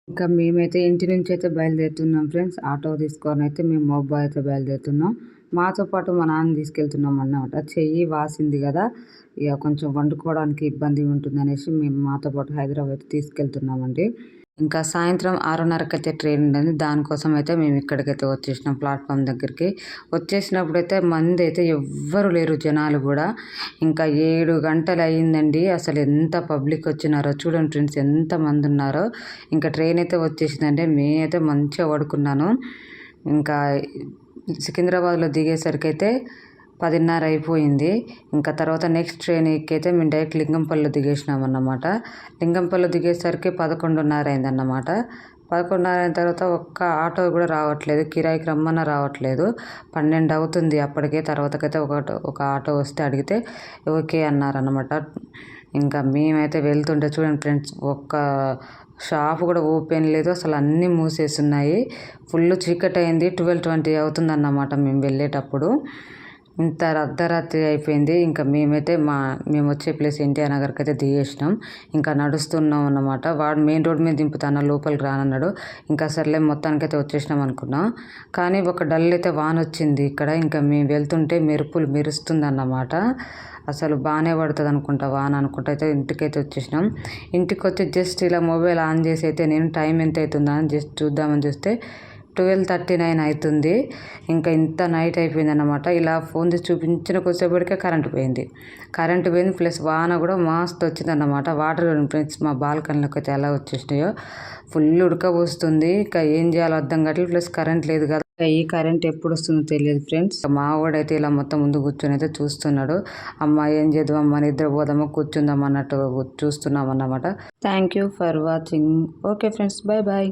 ఇంకా మేమైతే ఇంటి నుంచి అయితే బయలుదేరుతున్నాం ఫ్రెండ్స్. ఆటో తీసుకొని అయితే మేము మహబూబాబాద్ అయితే బయలుదేరుతున్నాం. మాతో పాటు మా నాన్న తీసుకెళ్తున్నాం అన్నమాట. చెయ్యి వాసింది కదా, ఇక కొంచెం వండుకోవడానికి ఇబ్బంది ఉంటుంది అనేసి మేము మాతో పాటు హైదరాబాద్ తీసుకెళ్తున్నామండి. ఇంకా సాయంత్రం 6:30కి అయితే ట్రైన్ ఉండింది. దానికోసం అయితే మేము ఇక్కడికైతే వచ్చేసినాం ప్లాట్ఫామ్ దగ్గరికి. వచ్చేసినప్పుడు అయితే మంది అయితే ఎవ్వరు లేరు, జనాలు కూడా. ఇంకా 7 గంటలు అయ్యిందండి. అసలు ఎంత పబ్లిక్ వచ్చినారో చూడండి ఫ్రెండ్స్, ఎంత మంది ఉన్నారో. ఇంకా ట్రైన్ అయితే వచ్చేసిందండి. నేనైతే మంచిగా పడుకున్నాను. ఇంకా సికింద్రాబాద్లో దిగేసరికి అయితే 10:30 అయిపోయింది. ఇంకా తర్వాత నెక్స్ట్ ట్రైన్ ఎక్కైతే మేము డైరెక్ట్ లింగంపల్లిలో దిగేసినాం అన్నమాట. లింగంపల్లిలో దిగేసరికి 11:30 అయిందన్నమాట. 11:30 అయిన తర్వాత ఒక్క ఆటో కూడా రావట్లేదు, కిరాయికి రమ్మన్నా రావట్లేదు. 12 అవుతుంది అప్పటికే. తర్వాతకైతే ఒక ఆటో వస్తే అడిగితే ఓకే అన్నారన్నమాట. ఇంకా మేమైతే వెళ్తుంటే చూడండి ఫ్రెండ్స్, ఒక్క షాప్ కూడా ఓపెన్ లేదు, అసలు అన్నీ మూసేస్తున్నాయి. ఫుల్ చీకటి అయింది. 12:20 అవుతుందన్నమాట మేము వెళ్ళేటప్పుడు. ఇంత అర్ధరాత్రి అయిపోయింది. ఇంకా మేము వచ్చే ప్లేస్ ఎన్టీఆర్ నగర్కి అయితే దిగేసినాం. ఇంకా నడుస్తున్నాం అన్నమాట. వాడు మెయిన్ రోడ్ మీద దింపుతాను, లోపలికి రానన్నాడు. ఇంకా సర్లే మొత్తానికి అయితే వచ్చేసినాం అనుకున్నాం. కానీ ఒక డల్ అయితే వాన వచ్చింది ఇక్కడ. ఇంకా మేము వెళ్తుంటే మెరుపులు మెరుస్తుంది అన్నమాట. అసలు బాగానే పడుతుంది అనుకుంటా వాన అనుకుంటా. అయితే ఇంటికైతే వచ్చేసినాం. ఇంటికి వచ్చి జస్ట్ ఇలా మొబైల్ ఆన్ చేసి అయితే నేను టైం ఎంత అవుతుందా అని జస్ట్ చూద్దామని చూస్తే 12:39 అవుతుంది. ఇంకా ఇంత నైట్ అయిపోయింది అన్నమాట. ఇలా ఫోన్ తీసి చూపించిన కొద్దిసేపటికే కరెంటు పోయింది. ప్లస్ వాన కూడా మస్తు వచ్చింది అన్నమాట. వాటర్ ఫ్రెండ్స్ మా బాల్కనీలోకి అయితే ఎలా వచ్చేసినాయో. ఫుల్ ఉడకపోస్తుంది. ఇంకా ఏం చేయాలో అర్థం కావట్లేదు. ప్లస్ కరెంట్ లేదు కదా. ఈ కరెంట్ ఎప్పుడు వస్తుందో తెలియదు ఫ్రెండ్స్. మా వాడైతే ఇలా మొత్తం ముందు కూర్చొని అయితే చూస్తున్నాడు. అమ్మ ఏం చేద్దాం, అమ్మ నిద్రపోదామా కూర్చుందాం అన్నట్టు చూస్తున్నాం అన్నమాట. Thank you for watching. Okay friends, bye bye.